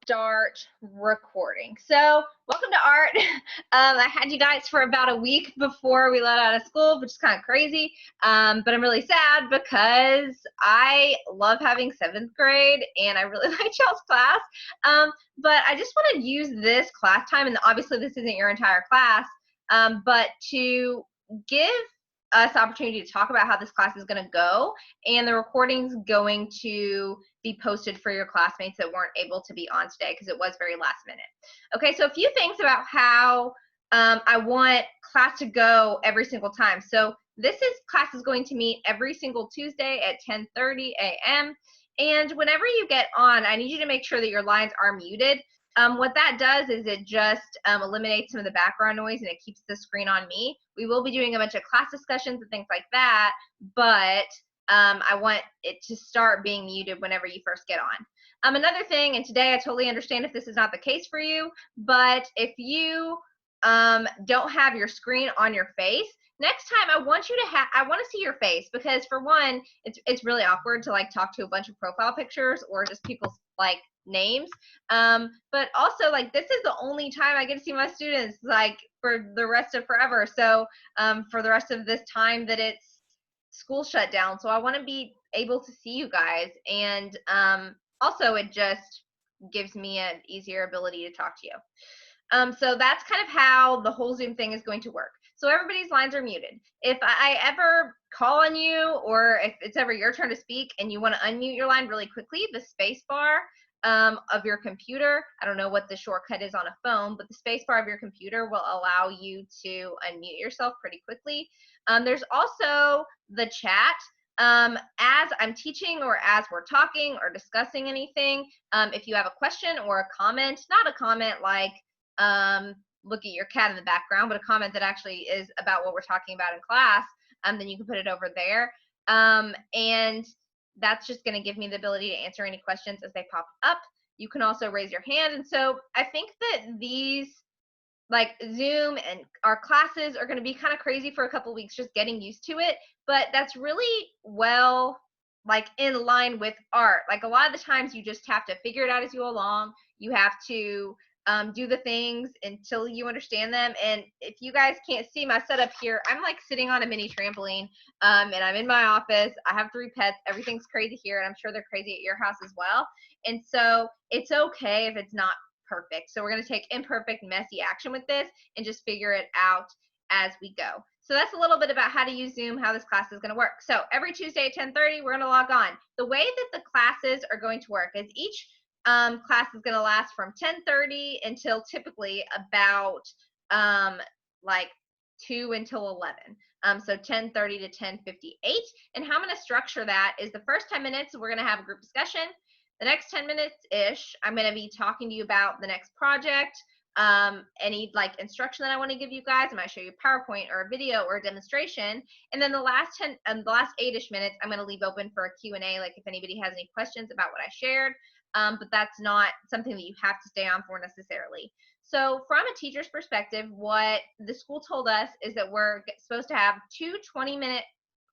start recording. So, welcome to art. I had you guys for about a week before we let out of school, which is kind of crazy. But I'm really sad because I love having seventh grade and I really like y'all's class. But I just want to use this class time, and obviously this isn't your entire class, but to give us the opportunity to talk about how this class is going to go, and the recording's going to be posted for your classmates that weren't able to be on today because it was very last minute. Okay, so a few things about how I want class to go every single time. So class is going to meet every single Tuesday at 10:30 a.m. And whenever you get on, I need you to make sure that your lines are muted. What that does is it just eliminates some of the background noise and it keeps the screen on me. We will be doing a bunch of class discussions and things like that, but I want it to start being muted whenever you first get on. Another thing, and today I totally understand if this is not the case for you, but if you don't have your screen on your face, next time I want to see your face, because for one, it's really awkward to like talk to a bunch of profile pictures or just people's like names, but also like this is the only time I get to see my students like for the rest of forever, so for the rest of this time that it's school shut down. So I want to be able to see you guys, and also it just gives me an easier ability to talk to you. So that's kind of how the whole Zoom thing is going to work. So everybody's lines are muted. If I ever call on you, or if it's ever your turn to speak and you want to unmute your line really quickly, the space bar of your computer, I don't know what the shortcut is on a phone, but the space bar of your computer will allow you to unmute yourself pretty quickly. There's also the chat. As I'm teaching or as we're talking or discussing anything, if you have a question or a comment, not a comment like look at your cat in the background, but a comment that actually is about what we're talking about in class, then you can put it over there. And that's just going to give me the ability to answer any questions as they pop up. You can also raise your hand. And so I think that these, like Zoom and our classes, are going to be kind of crazy for a couple weeks, just getting used to it. But that's really well, like in line with art. Like a lot of the times you just have to figure it out as you go along. You have to do the things until you understand them. And if you guys can't see my setup here, I'm like sitting on a mini trampoline, and I'm in my office. I have 3 pets. Everything's crazy here, and I'm sure they're crazy at your house as well. And so it's okay if it's not perfect. So we're going to take imperfect, messy action with this and just figure it out as we go. So that's a little bit about how to use Zoom, how this class is going to work. So every Tuesday at 10:30, we're going to log on. The way that the classes are going to work is each class is going to last from 10:30 until typically about like 2 until 11. So 10:30 to 10:58. And how I'm going to structure that is the first 10 minutes, we're going to have a group discussion. The next 10 minutes-ish, I'm going to be talking to you about the next project, any like instruction that I want to give you guys. I might show you a PowerPoint or a video or a demonstration. And then the last 8-ish minutes, I'm going to leave open for a Q&A, like if anybody has any questions about what I shared. But that's not something that you have to stay on for necessarily. So from a teacher's perspective, what the school told us is that we're supposed to have 2 20-minute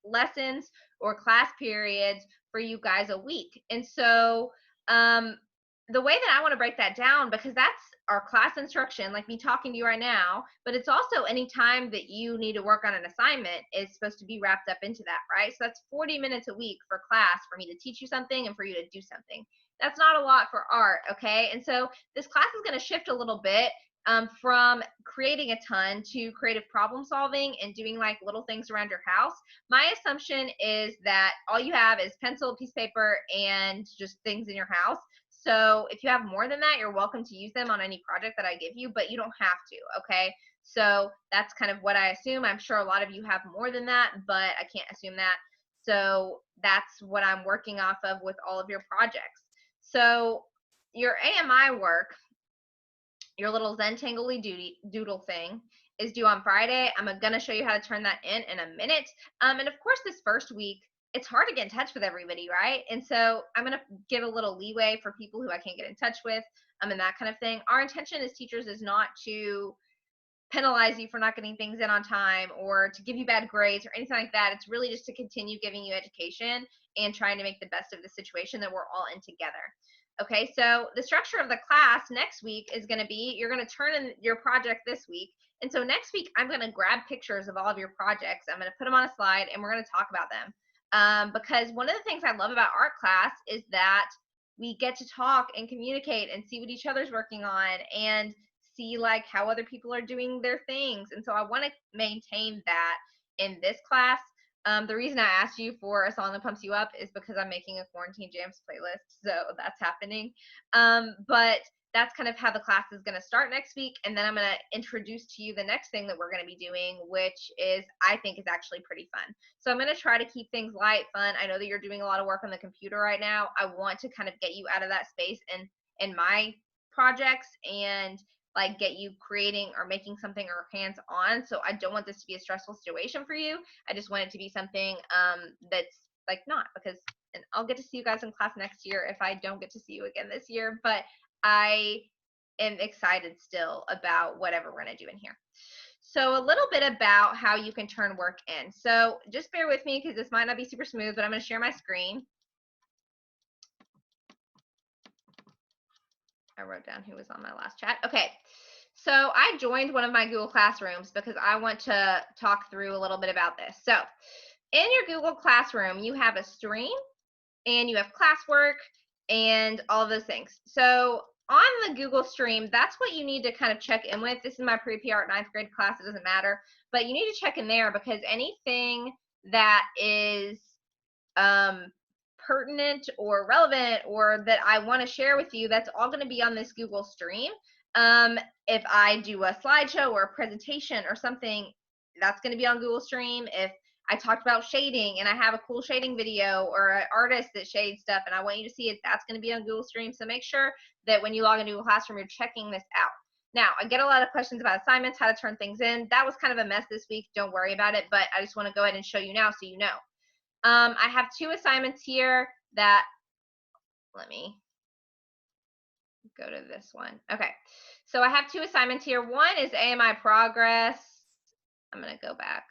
lessons or class periods for you guys a week. And so the way that I want to break that down, because that's our class instruction, like me talking to you right now, but it's also any time that you need to work on an assignment is supposed to be wrapped up into that, right? So that's 40 minutes a week for class for me to teach you something and for you to do something. That's not a lot for art, okay? And so this class is going to shift a little bit from creating a ton to creative problem solving and doing like little things around your house. My assumption is that all you have is pencil, piece of paper, and just things in your house. So if you have more than that, you're welcome to use them on any project that I give you, but you don't have to, okay? So that's kind of what I assume. I'm sure a lot of you have more than that, but I can't assume that. So that's what I'm working off of with all of your projects. So your AMI work, your little Zentangle doodle thing, is due on Friday. I'm going to show you how to turn that in a minute. And of course, this first week, it's hard to get in touch with everybody, right? And so I'm going to give a little leeway for people who I can't get in touch with, and that kind of thing. Our intention as teachers is not to penalize you for not getting things in on time or to give you bad grades or anything like that. It's really just to continue giving you education and trying to make the best of the situation that we're all in together. Okay, so the structure of the class next week is going to be, you're going to turn in your project this week. And so next week, I'm going to grab pictures of all of your projects. I'm going to put them on a slide and we're going to talk about them. Because one of the things I love about art class is that we get to talk and communicate and see what each other's working on and see like how other people are doing their things. And so I want to maintain that in this class. The reason I asked you for a song that pumps you up is because I'm making a quarantine jams playlist, so that's happening. But that's kind of how the class is going to start next week, and then I'm going to introduce to you the next thing that we're going to be doing, which is, I think, is actually pretty fun. So I'm going to try to keep things light, fun. I know that you're doing a lot of work on the computer right now. I want to kind of get you out of that space and in my projects and like get you creating or making something or hands on. So I don't want this to be a stressful situation for you. I just want it to be something that's like not, because, and I'll get to see you guys in class next year if I don't get to see you again this year, but I am excited still about whatever we're going to do in here. So a little bit about how you can turn work in. So just bear with me because this might not be super smooth, but I'm going to share my screen. I wrote down who was on my last chat. Okay. So I joined one of my Google Classrooms because I want to talk through a little bit about this. So in your Google Classroom, you have a stream and you have classwork and all of those things. So on the Google Stream, that's what you need to kind of check in with. This is my pre-P Art 9th grade class. It doesn't matter. But you need to check in there because anything that is pertinent or relevant or that I want to share with you, that's all going to be on this Google Stream. If I do a slideshow or a presentation or something, that's going to be on Google Stream. If I talked about shading and I have a cool shading video or an artist that shades stuff and I want you to see it, that's going to be on Google Stream. So make sure that when you log into Google Classroom, you're checking this out. Now, I get a lot of questions about assignments, how to turn things in. That was kind of a mess this week. Don't worry about it, but I just want to go ahead and show you now so you know. I have 2 assignments here that, let me go to this one. Okay, so I have 2 assignments here. One is AMI progress. I'm going to go back.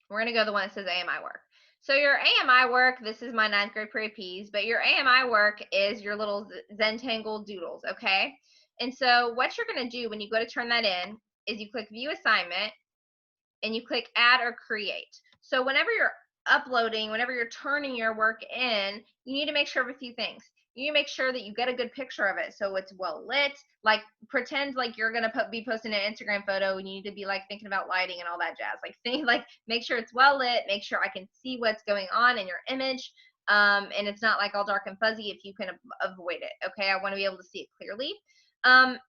We're going to go to the one that says AMI work. So your AMI work, this is my 9th grade pre-Ps, but your AMI work is your little Zentangle doodles, okay? And so what you're going to do when you go to turn that in is you click View Assignment, and you click Add or Create. So whenever you're uploading, whenever you're turning your work in, you need to make sure of a few things. You need to make sure that you get a good picture of it so it's well lit. Like pretend like you're gonna be posting an Instagram photo and you need to be like thinking about lighting and all that jazz. Like make sure it's well lit, make sure I can see what's going on in your image. And it's not like all dark and fuzzy if you can avoid it. Okay, I want to be able to see it clearly.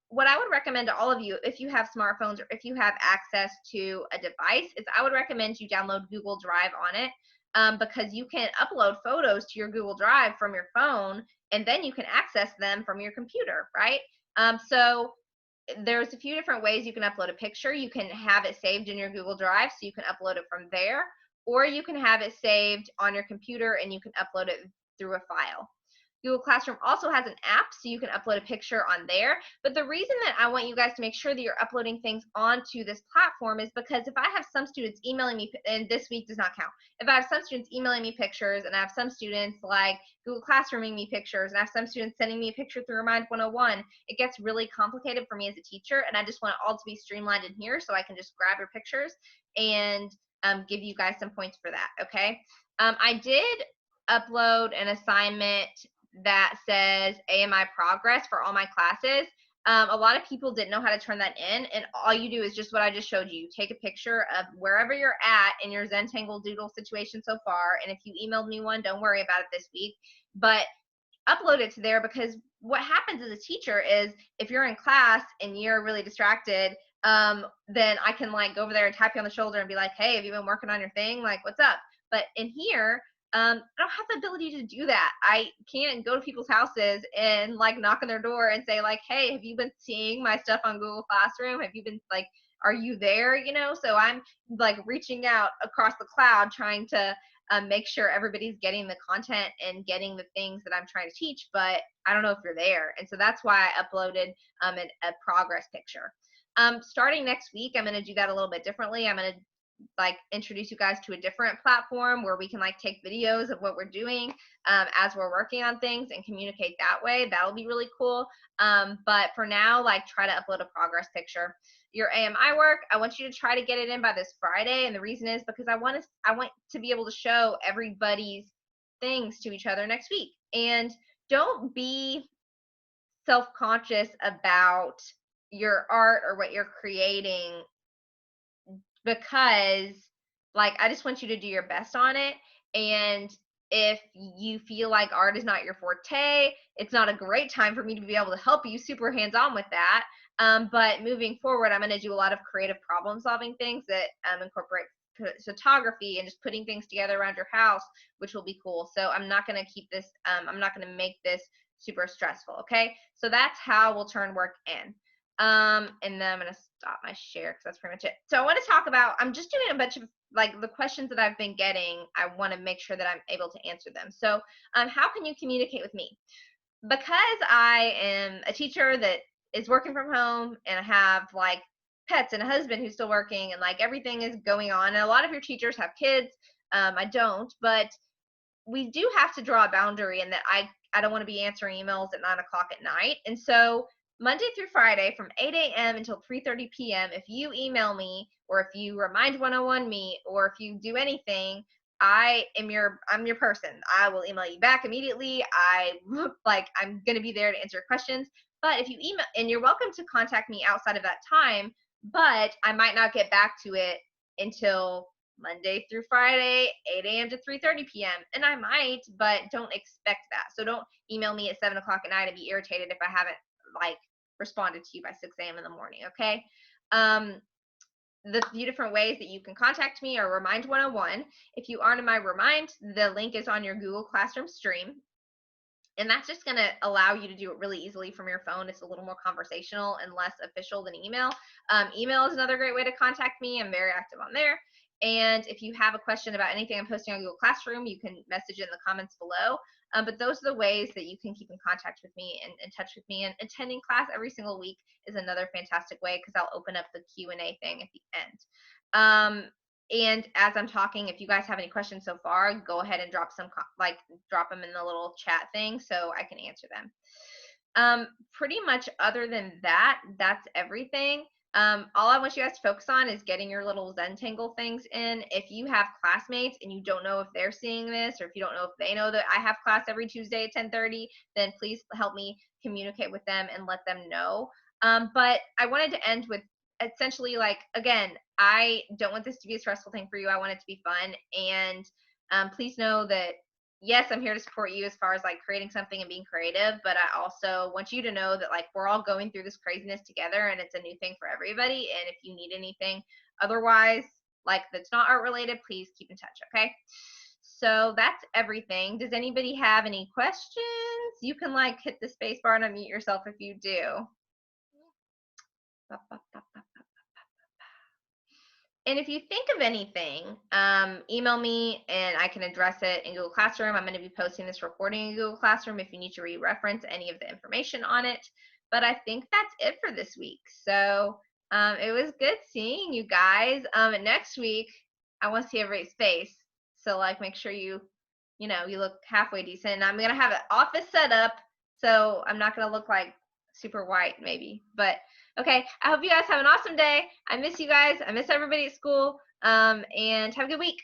What I would recommend to all of you, if you have smartphones or if you have access to a device, is I would recommend you download Google Drive on it, because you can upload photos to your Google Drive from your phone, and then you can access them from your computer, right? So there's a few different ways you can upload a picture. You can have it saved in your Google Drive, so you can upload it from there, or you can have it saved on your computer and you can upload it through a file. Google Classroom also has an app, so you can upload a picture on there. But the reason that I want you guys to make sure that you're uploading things onto this platform is because if I have some students emailing me, and this week does not count, if I have some students emailing me pictures, and I have some students like Google Classrooming me pictures, and I have some students sending me a picture through Remind 101, it gets really complicated for me as a teacher, and I just want it all to be streamlined in here so I can just grab your pictures and give you guys some points for that, okay? I did upload an assignment that says AMI progress for all my classes. A lot of people didn't know how to turn that in, and all you do is just what I just showed you. Take a picture of wherever you're at in your Zentangle doodle situation so far, and if you emailed me one, don't worry about it this week, but upload it to there, because what happens as a teacher is if you're in class and you're really distracted, then I can like go over there and tap you on the shoulder and be like, hey, have you been working on your thing? Like, what's up? But in here, I don't have the ability to do that. I can't go to people's houses and like knock on their door and say like, hey, have you been seeing my stuff on Google Classroom? Have you been like, are you there? You know, so I'm like reaching out across the cloud trying to make sure everybody's getting the content and getting the things that I'm trying to teach, but I don't know if you're there. And so that's why I uploaded a progress picture. Starting next week, I'm going to do that a little bit differently. I'm going to like introduce you guys to a different platform where we can like take videos of what we're doing as we're working on things and communicate that way. That'll be really cool. But for now, like try to upload a progress picture. Your AMI work, I want you to try to get it in by this Friday, and the reason is because I want to be able to show everybody's things to each other next week. And don't be self-conscious about your art or what you're creating, because like I just want you to do your best on it. And if you feel like art is not your forte, it's not a great time for me to be able to help you super hands-on with that. But moving forward, I'm going to do a lot of creative problem solving things that incorporate photography and just putting things together around your house, which will be cool. So I'm not going to keep this, I'm not going to make this super stressful. Okay, so that's how we'll turn work in. And then I'm going to stop my share because that's pretty much it. So I want to talk about, I'm just doing a bunch of like the questions that I've been getting. I want to make sure that I'm able to answer them. So how can you communicate with me? Because I am a teacher that is working from home, and I have like pets and a husband who's still working, and like everything is going on. And a lot of your teachers have kids. I don't, but we do have to draw a boundary in that I don't want to be answering emails at 9 o'clock at night. And so Monday through Friday from 8 a.m. until 3:30 p.m., if you email me or if you remind 101 me or if you do anything, I'm your person. I will email you back immediately. I'm going to be there to answer your questions. But if you email, and you're welcome to contact me outside of that time, but I might not get back to it until Monday through Friday, 8 a.m. to 3:30 p.m. And I might, but don't expect that. So don't email me at 7 o'clock at night and be irritated if I haven't like responded to you by 6 a.m. in the morning. Okay. The few different ways that you can contact me are Remind 101. If you aren't in my Remind, the link is on your Google Classroom stream. And that's just going to allow you to do it really easily from your phone. It's a little more conversational and less official than email. Email is another great way to contact me. I'm very active on there. And if you have a question about anything I'm posting on Google Classroom, you can message it in the comments below. But those are the ways that you can keep in contact with me and in touch with me. And attending class every single week is another fantastic way, because I'll open up the Q&A thing at the end. And as I'm talking, if you guys have any questions so far, go ahead and drop them in the little chat thing so I can answer them. Pretty much other than that, that's everything. All I want you guys to focus on is getting your little Zentangle things in. If you have classmates and you don't know if they're seeing this, or if you don't know if they know that I have class every Tuesday at 10:30, then please help me communicate with them and let them know. But I wanted to end with essentially, like, again, I don't want this to be a stressful thing for you. I want it to be fun. And please know that, yes, I'm here to support you as far as like creating something and being creative, but I also want you to know that like we're all going through this craziness together, and it's a new thing for everybody. And if you need anything otherwise, like that's not art related, please keep in touch. Okay. So that's everything. Does anybody have any questions? You can like hit the space bar and unmute yourself if you do. And if you think of anything, email me and I can address it in Google Classroom. I'm going to be posting this recording in Google Classroom if you need to re-reference any of the information on it. But I think that's it for this week. So it was good seeing you guys. Next week, I want to see everybody's face. So like make sure you look halfway decent. And I'm going to have an office set up, so I'm not going to look like super white maybe. But okay, I hope you guys have an awesome day. I miss you guys. I miss everybody at school. And have a good week.